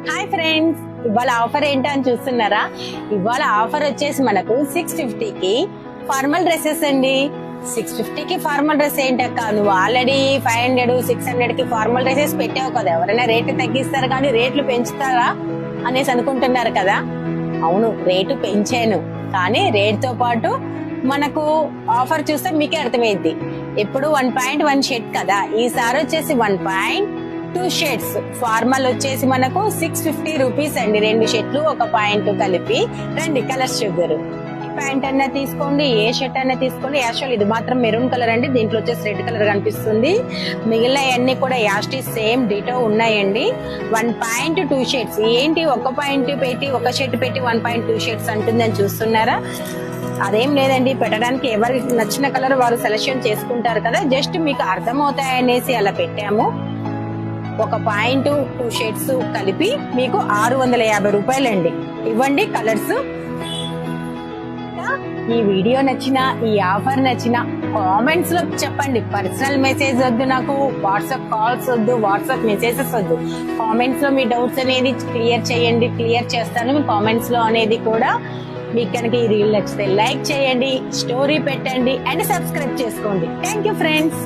Hi friends, ఇవాళ offer ఏంటో అని చూస్తున్నారా? ఇవాళ ఆఫర్ వచ్చేసి మనకు 650కి ఫార్మల్ డ్రెస్సెస్ అండి. 650కి ఫార్మల్ డ్రెస్ ఏంటక్క, నువ్వు ఆల్రెడీ 500 600కి ఫార్మల్ డ్రెస్సెస్ పెట్టావు కదా, ఎవరైనా రేట్లు తగ్గిస్తారు కానీ రేట్లు పెంచుతారా అనేసి అనుకుంటున్నారు కదా. అవును, రేటు పెంచాను, కానీ రేట్ తో పాటు మనకు ఆఫర్ చూస్తే మీకే అర్థమైద్ది. ఇప్పుడు 1.1 షర్ట్ కదా, ఈసారి వచ్చేసి 1.2 షర్ట్స్. ఫార్మల్ వచ్చేసి మనకు 650 రూపీస్ అండి. 2 షర్ట్లు ఒక పాయింట్ కలిపి రండి కలర్స్ చూద్దరు. ప్యాంట్ అన్నా తీసుకోండి, ఏ షర్ట్ అన్నా తీసుకోండి. యాక్చువల్ ఇది మాత్రం మెరూన్ కలర్ అండి, దీంట్లో వచ్చేసి రెడ్ కలర్ కనిపిస్తుంది. మిగిలిన అన్ని కూడా యాస్టీ సేమ్ డిటో ఉన్నాయండి. 1.2 షర్ట్స్ ఏంటి, ఒక పాయింట్ పెట్టి ఒక షర్ట్ పెట్టి 1.2 షర్ట్స్ అంటుందని చూస్తున్నారా? అదేం లేదండి, పెట్టడానికి ఎవరికి నచ్చిన కలర్ వారు సెలెక్షన్ చేసుకుంటారు కదా, జస్ట్ మీకు అర్థమవుతాయనేసి అలా పెట్టాము. ఒక పాయింట్ 2 షర్ట్స్ కలిపి మీకు 650 రూపాయలండి. ఇవ్వండి కలర్స్. ఈ వీడియో నచ్చిన, ఈ ఆఫర్ నచ్చిన కామెంట్స్ లో చెప్పండి. పర్సనల్ మెసేజ్ వద్దు, నాకు వాట్సాప్ కాల్స్ వద్దు, వాట్సాప్ మెసేజెస్ వద్దు. కామెంట్స్ లో మీ డౌట్స్ అనేది క్లియర్ చేయండి, క్లియర్ చేస్తాను మీ కామెంట్స్ లో అనేది కూడా. మీకు కనుక ఈ రీల్ నచ్చితే లైక్ చేయండి, స్టోరీ పెట్టండి అండ్ సబ్స్క్రైబ్ చేసుకోండి. Thank you friends.